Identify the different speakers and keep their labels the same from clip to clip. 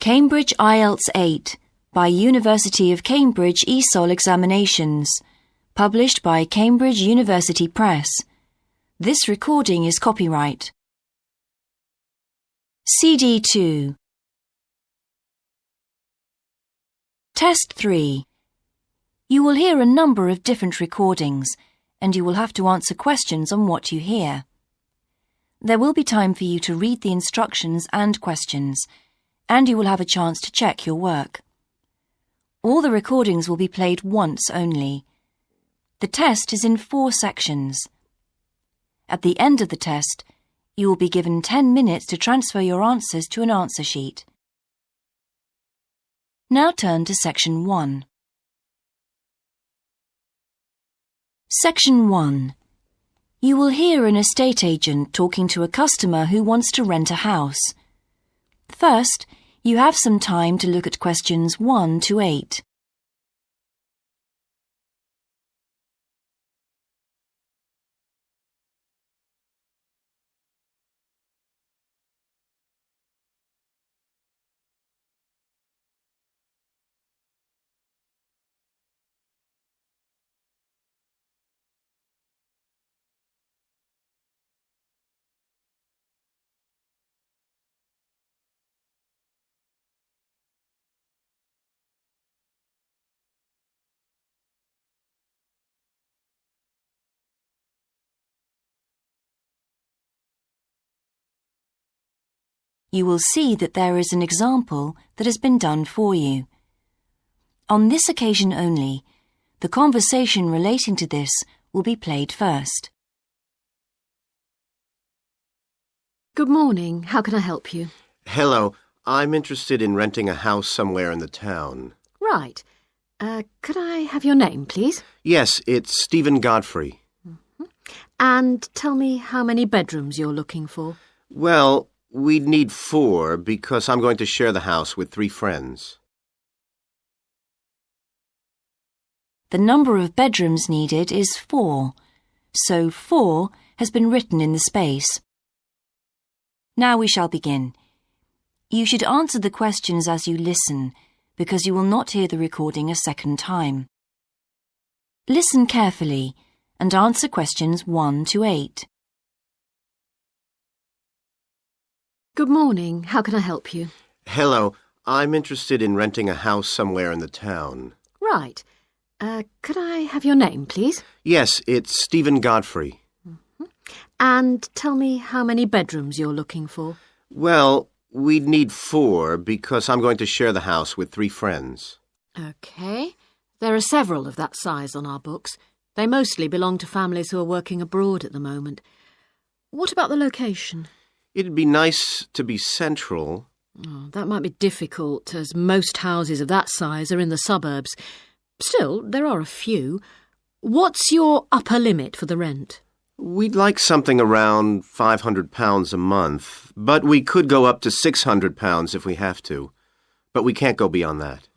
Speaker 1: Cambridge IELTS 8 by University of Cambridge ESOL Examinations, published by Cambridge University Press. This recording is copyright. CD 2. Test 3. You will hear a number of different recordings, and you will have to answer questions on what you hear. There will be time for you to read the instructions and questions, and you will have a chance to check your work. All the recordings will be played once only. The test is in 4 sections. At the end of the test, you will be given 10 minutes to transfer your answers to an answer sheet. Now turn to Section 1. Section 1. You will hear an estate agent talking to a customer who wants to rent a house. First, you have some time to look at questions 1 to 8. You will see that there is an example that has been done for you. On this occasion only, the conversation relating to this will be played first.
Speaker 2: Good morning. How can I help you?
Speaker 3: Hello. I'm interested in renting a house somewhere in the town.
Speaker 2: Right. Could I have your name, please?
Speaker 3: Yes, it's Stephen Godfrey.
Speaker 2: And tell me how many bedrooms you're looking for.
Speaker 3: Well, we'd need 4 because I'm going to share the house with 3 friends.
Speaker 1: The number of bedrooms needed is 4, so 4 has been written in the space. Now we shall begin. You should answer the questions as you listen, because you will not hear the recording a second time. Listen carefully and answer questions 1 to 8.
Speaker 2: Good morning. How can I help you?
Speaker 3: Hello. I'm interested in renting a house somewhere in the town.
Speaker 2: Right. Could I have your name, please?
Speaker 3: Yes, it's Stephen Godfrey.
Speaker 2: And tell me how many bedrooms you're looking for.
Speaker 3: Well, we'd need 4 because I'm going to share the house with 3 friends.
Speaker 2: OK. There are several of that size on our books. They mostly belong to families who are working abroad at the moment. What about the location?
Speaker 3: It'd be nice to be central.
Speaker 2: Oh, that might be difficult, as most houses of that size are in the suburbs. Still, there are a few. What's your upper limit for the rent?
Speaker 3: We'd like something around £500 a month, but we could go up to £600 if we have to. But we can't go beyond that.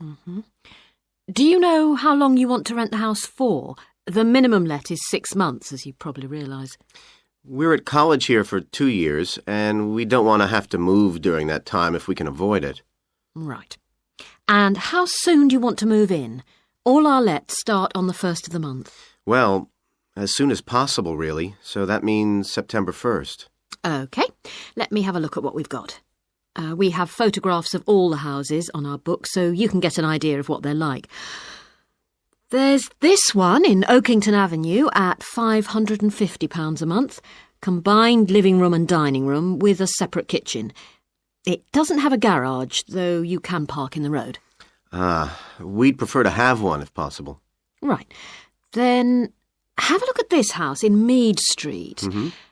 Speaker 2: Do you know how long you want to rent the house for? The minimum let is 6 months, as you probably realise.
Speaker 3: We're at college here for 2 years, and we don't want to have to move during that time if we can avoid it.
Speaker 2: Right. And how soon do you want to move in? All our lets start on the 1st of the month.
Speaker 3: Well, as soon as possible, really, so that means September 1st.
Speaker 2: OK. Let me have a look at what we've got. We have photographs of all the houses on our book, so you can get an idea of what they're like. There's this one in Oakington Avenue at £550 a month, combined living room and dining room with a separate kitchen. It doesn't have a garage, though you can park in the road.
Speaker 3: We'd prefer to have one if possible.
Speaker 2: Right. Then have a look at this house in Mead Street.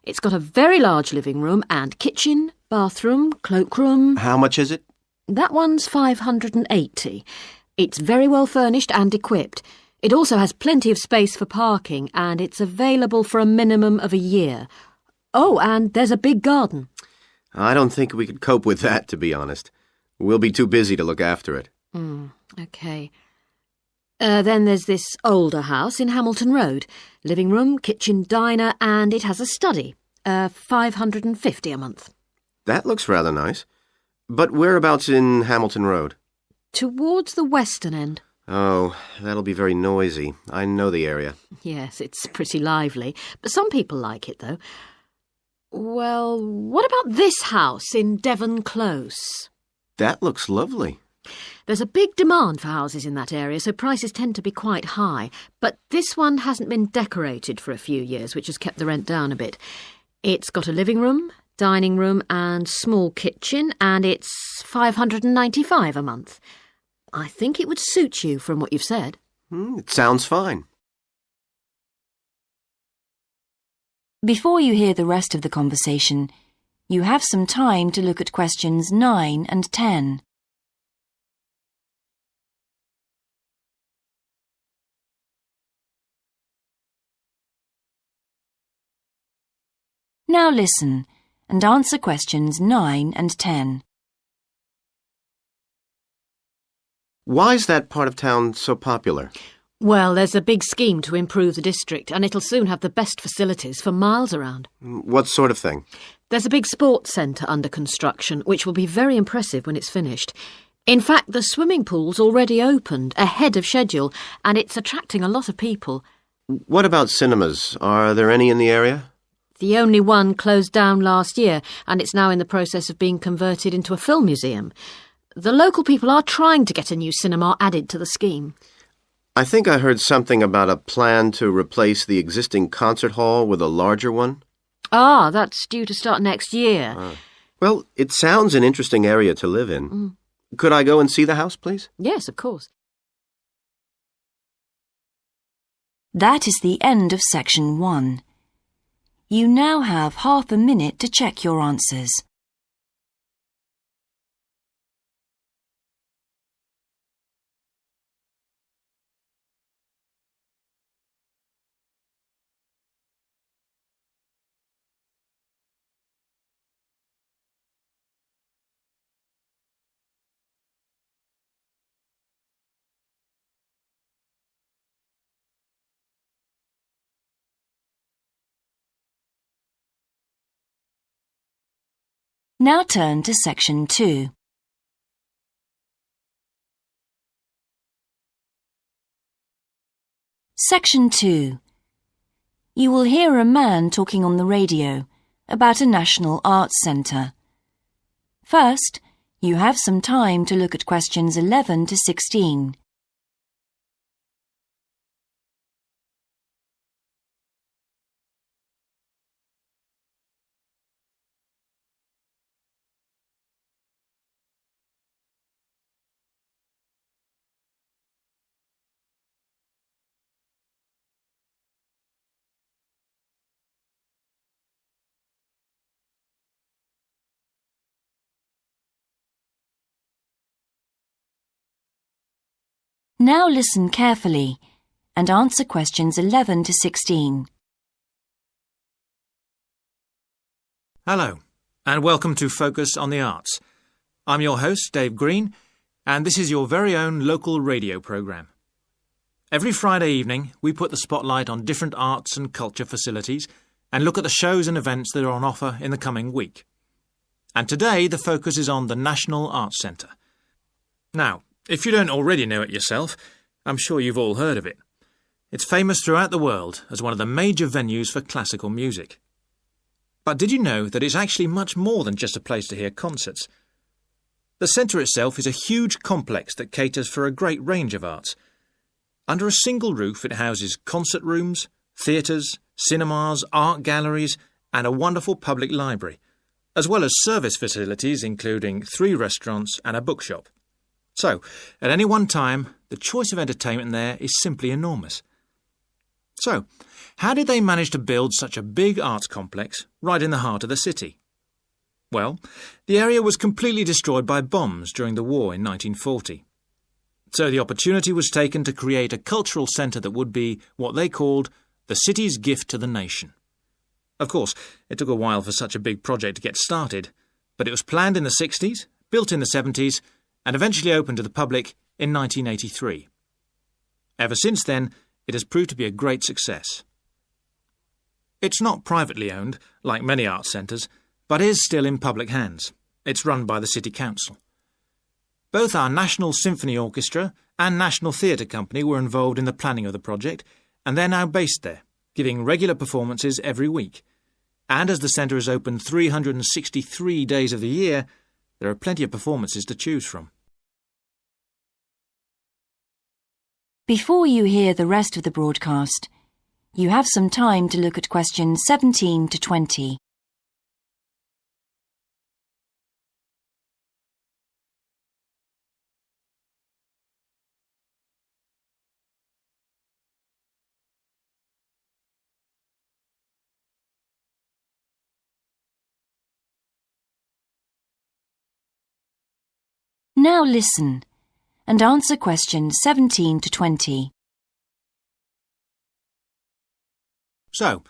Speaker 2: It's got a very large living room and kitchen, bathroom, cloakroom.
Speaker 3: How much is it?
Speaker 2: That one's £580. It's very well furnished and equipped. It also has plenty of space for parking, and it's available for a minimum of a year. Oh, and there's a big garden.
Speaker 3: I don't think we could cope with that, to be honest. We'll be too busy to look after it.
Speaker 2: OK. Then there's this older house in Hamilton Road. Living room, kitchen, diner, and it has a study. £550 a month.
Speaker 3: That looks rather nice. But whereabouts in Hamilton Road?
Speaker 2: Towards the western end.
Speaker 3: Oh, that'll be very noisy. I know the area.
Speaker 2: Yes, it's pretty lively, but some people like it, though. Well, what about this house in Devon Close?
Speaker 3: That looks lovely.
Speaker 2: There's a big demand for houses in that area, so prices tend to be quite high. But this one hasn't been decorated for a few years, which has kept the rent down a bit. It's got a living room, dining room and small kitchen, and it's $595 a month. I think it would suit you from what you've said.
Speaker 3: It sounds fine.
Speaker 1: Before you hear the rest of the conversation, you have some time to look at questions 9 and 10. Now listen and answer questions 9 and 10.
Speaker 3: Why is that part of town so popular?
Speaker 2: Well, there's a big scheme to improve the district, and it'll soon have the best facilities for miles around.
Speaker 3: What sort of thing?
Speaker 2: There's a big sports centre under construction, which will be very impressive when it's finished. In fact, the swimming pool's already opened, ahead of schedule, and it's attracting a lot of people.
Speaker 3: What about cinemas? Are there any in the area?
Speaker 2: The only one closed down last year, and it's now in the process of being converted into a film museum. The local people are trying to get a new cinema added to the scheme.
Speaker 3: I think I heard something about a plan to replace the existing concert hall with a larger one.
Speaker 2: Ah, that's due to start next year.
Speaker 3: Well, it sounds an interesting area to live in. Could I go and see the house, please?
Speaker 2: Yes, of course.
Speaker 1: That is the end of section 1. You now have half a minute to check your answers. Now turn to section 2. Section 2. You will hear a man talking on the radio about a national arts centre. First, you have some time to look at questions 11 to 16. Now listen carefully and answer questions 11 to 16.
Speaker 4: Hello, and welcome to Focus on the Arts. I'm your host, Dave Green, and this is your very own local radio programme. Every Friday evening, we put the spotlight on different arts and culture facilities and look at the shows and events that are on offer in the coming week. And today, the focus is on the National Arts Centre. Now, if you don't already know it yourself, I'm sure you've all heard of it. It's famous throughout the world as one of the major venues for classical music. But did you know that it's actually much more than just a place to hear concerts? The centre itself is a huge complex that caters for a great range of arts. Under a single roof it houses concert rooms, theatres, cinemas, art galleries and a wonderful public library, as well as service facilities including 3 restaurants and a bookshop. So, at any one time, the choice of entertainment there is simply enormous. So, how did they manage to build such a big arts complex right in the heart of the city? Well, the area was completely destroyed by bombs during the war in 1940. So the opportunity was taken to create a cultural centre that would be what they called the city's gift to the nation. Of course, it took a while for such a big project to get started, but it was planned in the 60s, built in the 70s, and eventually opened to the public in 1983. Ever since then, it has proved to be a great success. It's not privately owned, like many arts centres, but is still in public hands, It's run by the City Council. Both our National Symphony Orchestra and National Theatre Company were involved in the planning of the project, and they're now based there, giving regular performances every week. And as the centre is open 363 days of the year, there are plenty of performances to choose from.
Speaker 1: Before you hear the rest of the broadcast, you have some time to look at questions 17 to 20. Now listen and answer questions 17 to 20.
Speaker 4: So,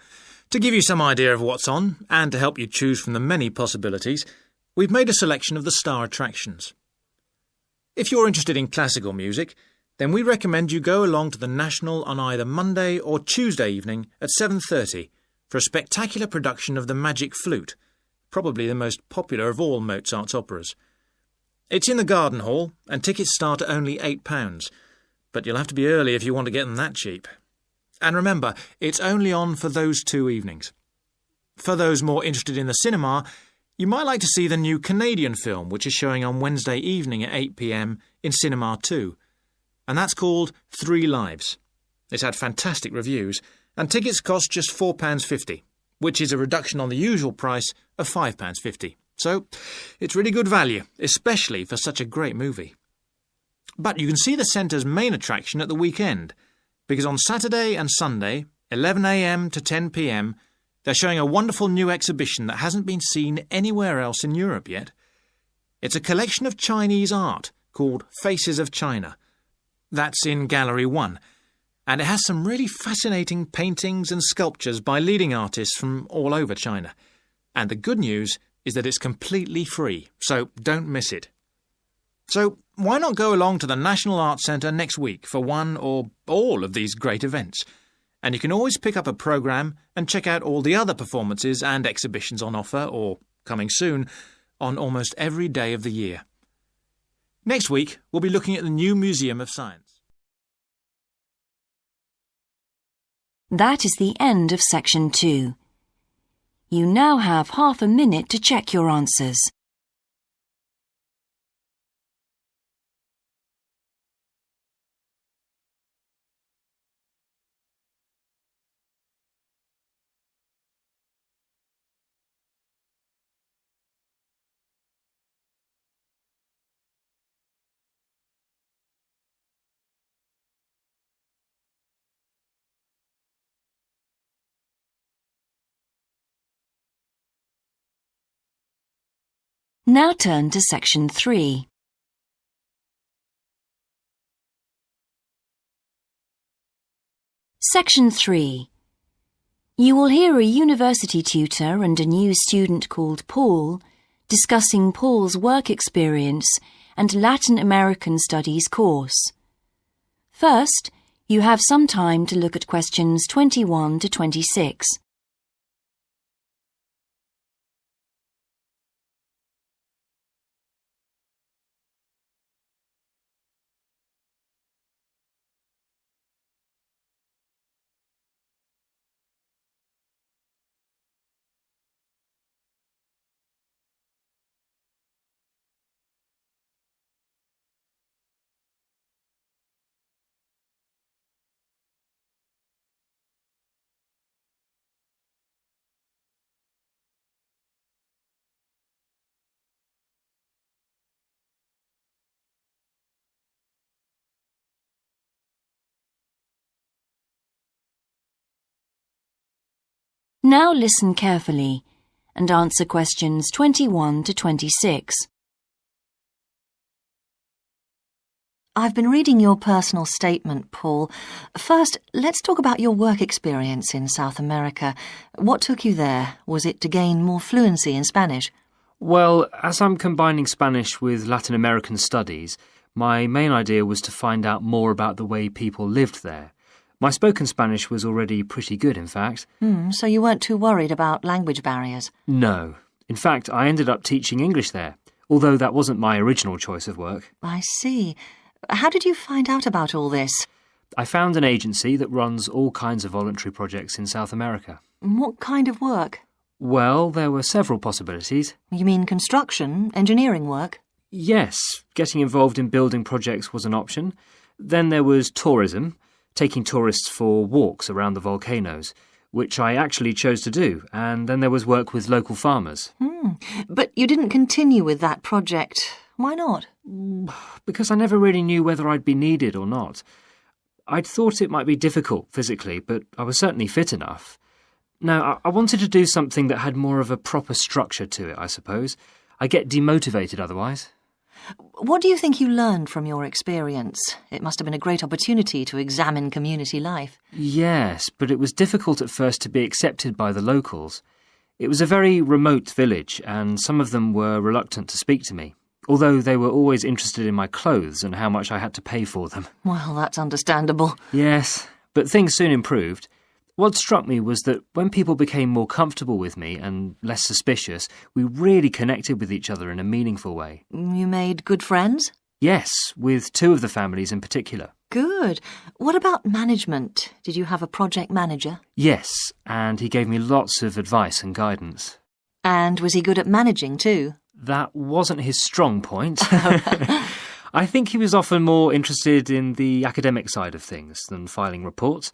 Speaker 4: to give you some idea of what's on, and to help you choose from the many possibilities, we've made a selection of the star attractions. If you're interested in classical music, then we recommend you go along to the National on either Monday or Tuesday evening at 7:30 for a spectacular production of The Magic Flute, probably the most popular of all Mozart's operas. It's in the Garden Hall, and tickets start at only £8, but you'll have to be early if you want to get them that cheap. And remember, it's only on for those 2 evenings. For those more interested in the cinema, you might like to see the new Canadian film, which is showing on Wednesday evening at 8 p.m. in Cinema 2, and that's called 3 Lives. It's had fantastic reviews, and tickets cost just £4.50, which is a reduction on the usual price of £5.50. So, it's really good value, especially for such a great movie. But you can see the centre's main attraction at the weekend, because on Saturday and Sunday, 11 a.m. to 10 p.m, they're showing a wonderful new exhibition that hasn't been seen anywhere else in Europe yet. It's a collection of Chinese art called Faces of China. That's in Gallery 1, and it has some really fascinating paintings and sculptures by leading artists from all over China. And the good news is that it's completely free, so don't miss it. So why not go along to the National Arts Centre next week for one or all of these great events? And you can always pick up a programme and check out all the other performances and exhibitions on offer, or coming soon, on almost every day of the year. Next week, we'll be looking at the new Museum of Science.
Speaker 1: That is the end of section 2. You now have half a minute to check your answers. Now turn to section 3. Section 3. You will hear a university tutor and a new student called Paul discussing Paul's work experience and Latin American Studies course. First, you have some time to look at questions 21 to 26. Now listen carefully and answer questions 21 to 26.
Speaker 5: I've been reading your personal statement, Paul. First, let's talk about your work experience in South America. What took you there? Was it to gain more fluency in Spanish?
Speaker 6: Well, as I'm combining Spanish with Latin American studies, my main idea was to find out more about the way people lived there. My spoken Spanish was already pretty good, in fact.
Speaker 5: So you weren't too worried about language barriers?
Speaker 6: No. In fact, I ended up teaching English there. although that wasn't my original choice of work.
Speaker 5: I see. How did you find out about all this?
Speaker 6: I found an agency that runs all kinds of voluntary projects in South America.
Speaker 5: What kind of work?
Speaker 6: Well, there were several possibilities.
Speaker 5: You mean construction, engineering work?
Speaker 6: Yes, getting involved in building projects was an option. Then there was tourism, taking tourists for walks around the volcanoes, which I actually chose to do, and then there was work with local farmers.
Speaker 5: But you didn't continue with that project. Why not?
Speaker 6: Because I never really knew whether I'd be needed or not. I'd thought it might be difficult physically, but I was certainly fit enough. Now, I wanted to do something that had more of a proper structure to it, I suppose. I get demotivated otherwise.
Speaker 5: What do you think you learned from your experience? It must have been a great opportunity to examine community life.
Speaker 6: Yes, but it was difficult at first to be accepted by the locals. It was a very remote village, and some of them were reluctant to speak to me, although they were always interested in my clothes and how much I had to pay for them.
Speaker 5: Well, that's understandable.
Speaker 6: Yes, but things soon improved. What struck me was that when people became more comfortable with me and less suspicious, we really connected with each other in a meaningful way.
Speaker 5: You made good friends?
Speaker 6: Yes, with two of the families in particular.
Speaker 5: Good. What about management? Did you have a project manager?
Speaker 6: Yes, and he gave me lots of advice and guidance.
Speaker 5: And was he good at managing too?
Speaker 6: That wasn't his strong point. I think he was often more interested in the academic side of things than filing reports.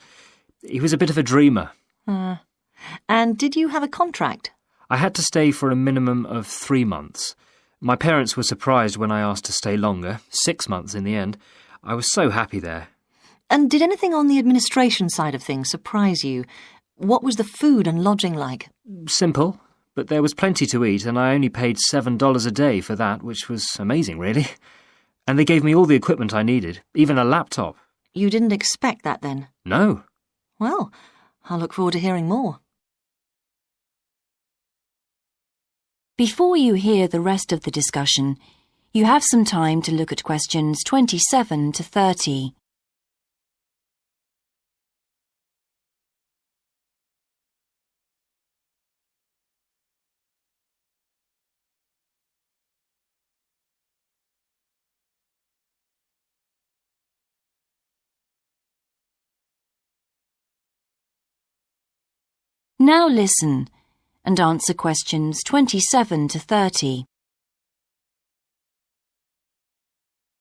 Speaker 6: He was a bit of a dreamer.
Speaker 5: And did you have a contract?
Speaker 6: I had to stay for a minimum of 3 months. My parents were surprised when I asked to stay longer, 6 months in the end. I was so happy there.
Speaker 5: And did anything on the administration side of things surprise you? What was the food and lodging like?
Speaker 6: Simple, but there was plenty to eat, and I only paid $7 a day for that, which was amazing, really. And they gave me all the equipment I needed, even a laptop.
Speaker 5: You didn't expect that then?
Speaker 6: No.
Speaker 5: Well, I'll look forward to hearing more.
Speaker 1: Before you hear the rest of the discussion, you have some time to look at questions 27 to 30. Now listen and answer questions 27 to 30.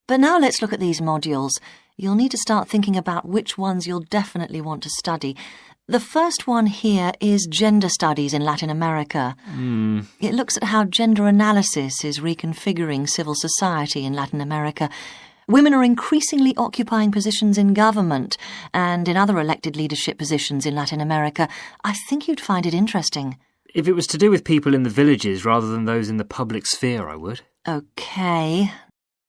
Speaker 5: But now let's look at these modules. You'll need to start thinking about which ones you'll definitely want to study. The first one here is Gender Studies in Latin America. It looks at how gender analysis is reconfiguring civil society in Latin America. Women are increasingly occupying positions in government and in other elected leadership positions in Latin America. I think you'd find it interesting.
Speaker 6: If it was to do with people in the villages rather than those in the public sphere, I would.
Speaker 5: OK.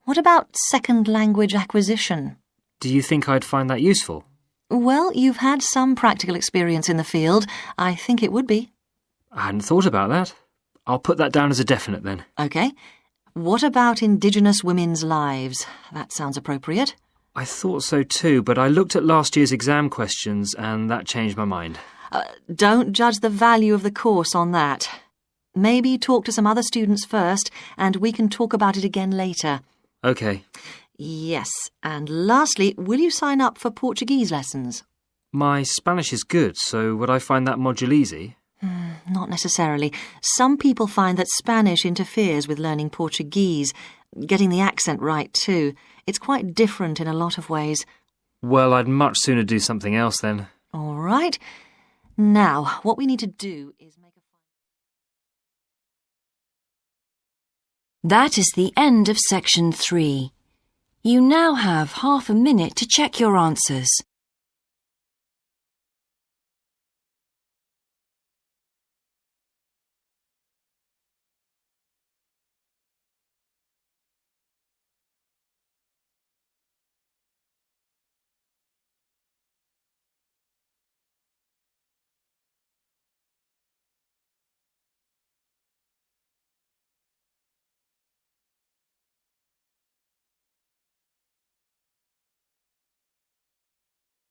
Speaker 5: What about second language acquisition?
Speaker 6: Do you think I'd find that useful?
Speaker 5: Well, you've had some practical experience in the field. I think it would be.
Speaker 6: I hadn't thought about that. I'll put that down as a definite then.
Speaker 5: OK. What about Indigenous women's lives? That sounds appropriate.
Speaker 6: I thought so too, but I looked at last year's exam questions and that changed my mind.
Speaker 5: Don't judge the value of the course on that. Maybe talk to some other students first, and we can talk about it again later.
Speaker 6: OK.
Speaker 5: Yes, and lastly, will you sign up for Portuguese lessons?
Speaker 6: My Spanish is good, so would I find that module easy?
Speaker 5: Not necessarily. Some people find that Spanish interferes with learning Portuguese, getting the accent right too. It's quite different in a lot of ways.
Speaker 6: Well, I'd much sooner do something else then.
Speaker 5: All right. Now, what we need to do is make a...
Speaker 1: That is the end of section 3. You now have half a minute to check your answers.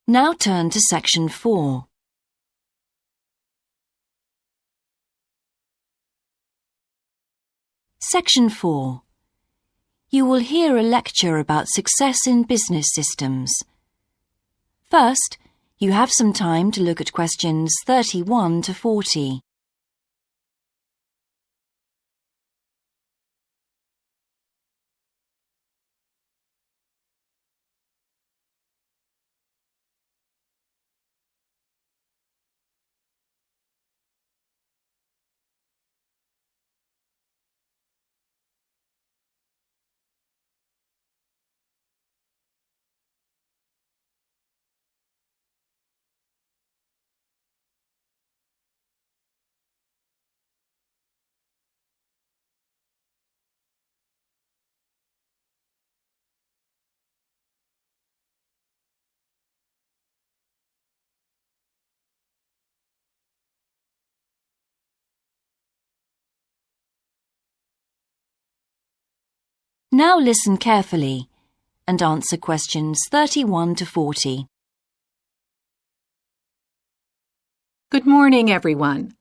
Speaker 1: Now turn to section 4. Section 4. You will hear a lecture about success in business systems. First, you have some time to look at questions 31 to 40. Now listen carefully and answer questions 31 to 40.
Speaker 7: Good morning, everyone.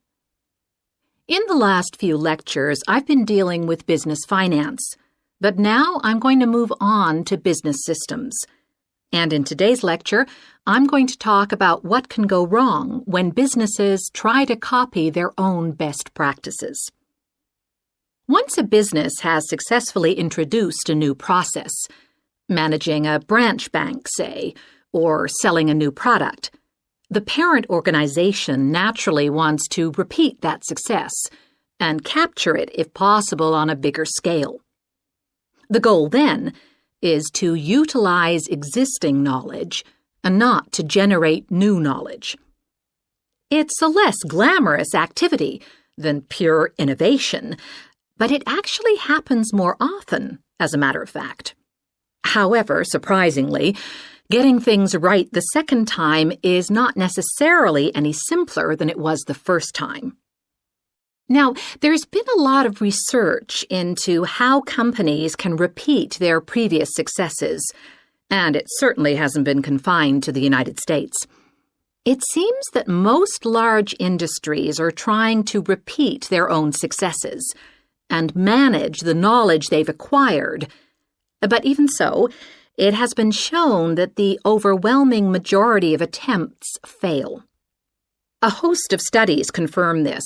Speaker 7: In the last few lectures, I've been dealing with business finance, but now I'm going to move on to business systems. And in today's lecture, I'm going to talk about what can go wrong when businesses try to copy their own best practices. Once a business has successfully introduced a new process, managing a branch bank, say, or selling a new product, the parent organization naturally wants to repeat that success and capture it, if possible, on a bigger scale. The goal, then, is to utilize existing knowledge and not to generate new knowledge. It's a less glamorous activity than pure innovation, but it actually happens more often, as a matter of fact. However, surprisingly, getting things right the second time is not necessarily any simpler than it was the first time. Now, there's been a lot of research into how companies can repeat their previous successes, and it certainly hasn't been confined to the United States. It seems that most large industries are trying to repeat their own successes and manage the knowledge they've acquired. But even so, it has been shown that the overwhelming majority of attempts fail. A host of studies confirm this,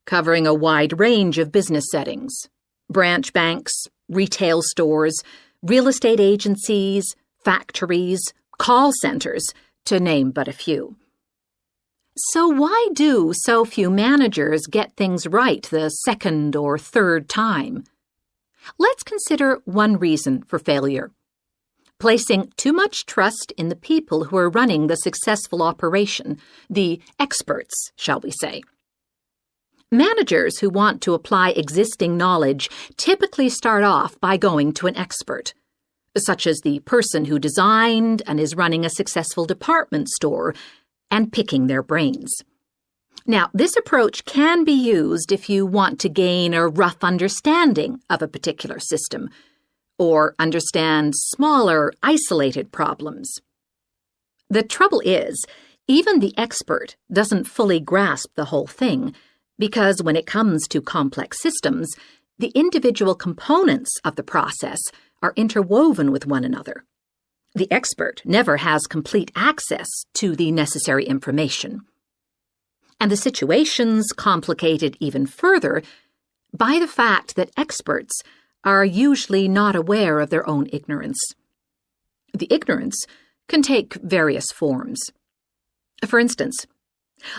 Speaker 7: covering a wide range of business settings: branch banks, retail stores, real estate agencies, factories, call centers, to name but a few. So why do so few managers get things right the second or third time? Let's consider one reason for failure: placing too much trust in the people who are running the successful operation, the experts, shall we say. Managers who want to apply existing knowledge typically start off by going to an expert, such as the person who designed and is running a successful department store, and picking their brains. Now, this approach can be used if you want to gain a rough understanding of a particular system, or understand smaller, isolated problems. The trouble is, even the expert doesn't fully grasp the whole thing, because when it comes to complex systems, the individual components of the process are interwoven with one another. The expert never has complete access to the necessary information. And the situation's complicated even further by the fact that experts are usually not aware of their own ignorance. The ignorance can take various forms. For instance,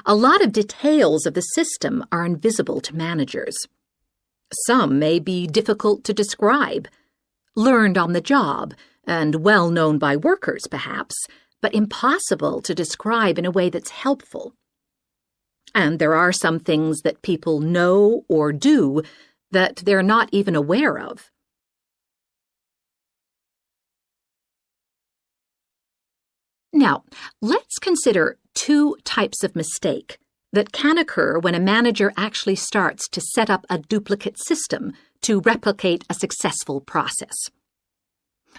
Speaker 7: a lot of details of the system are invisible to managers. Some may be difficult to describe, learned on the job, and well known by workers, perhaps, but impossible to describe in a way that's helpful. And there are some things that people know or do that they're not even aware of. Now, let's consider two types of mistake that can occur when a manager actually starts to set up a duplicate system to replicate a successful process.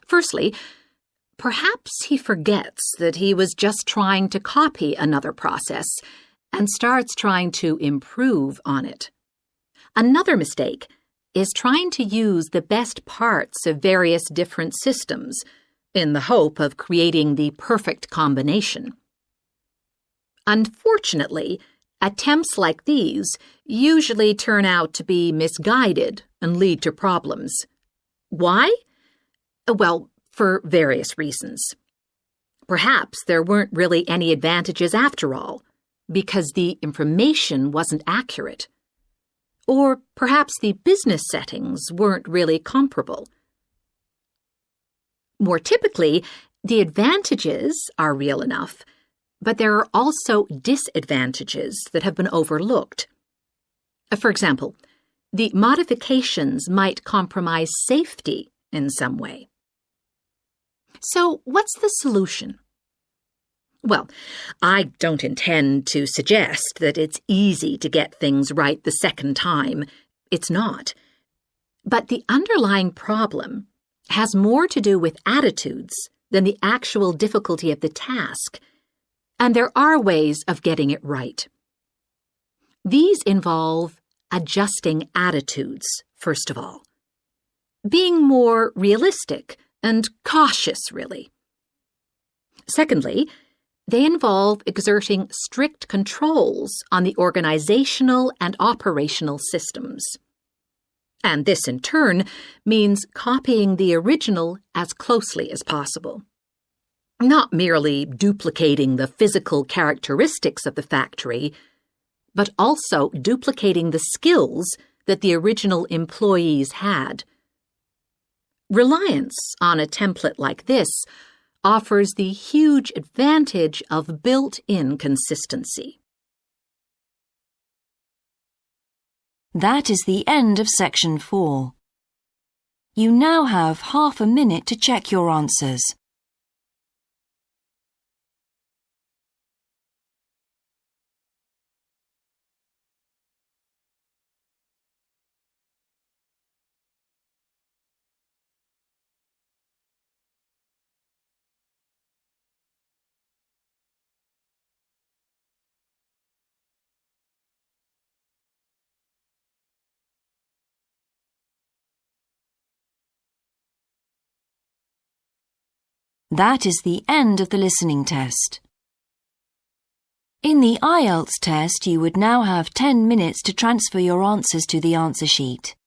Speaker 7: Firstly, perhaps he forgets that he was just trying to copy another process and starts trying to improve on it. Another mistake is trying to use the best parts of various different systems in the hope of creating the perfect combination. Unfortunately, attempts like these usually turn out to be misguided and lead to problems. Why? Well, for various reasons. Perhaps there weren't really any advantages after all, because the information wasn't accurate. Or perhaps the business settings weren't really comparable. More typically, the advantages are real enough, but there are also disadvantages that have been overlooked. For example, the modifications might compromise safety in some way. So, what's the solution? Well, I don't intend to suggest that it's easy to get things right the second time. It's not. But the underlying problem has more to do with attitudes than the actual difficulty of the task, and there are ways of getting it right. These involve adjusting attitudes, first of all. Being more realistic and cautious, really. Secondly, they involve exerting strict controls on the organizational and operational systems. And this, in turn, means copying the original as closely as possible. Not merely duplicating the physical characteristics of the factory, but also duplicating the skills that the original employees had. Reliance on a template like this offers the huge advantage of built-in consistency.
Speaker 1: That is the end of section 4. You now have half a minute to check your answers. That is the end of the listening test. In the IELTS test, you would now have 10 minutes to transfer your answers to the answer sheet.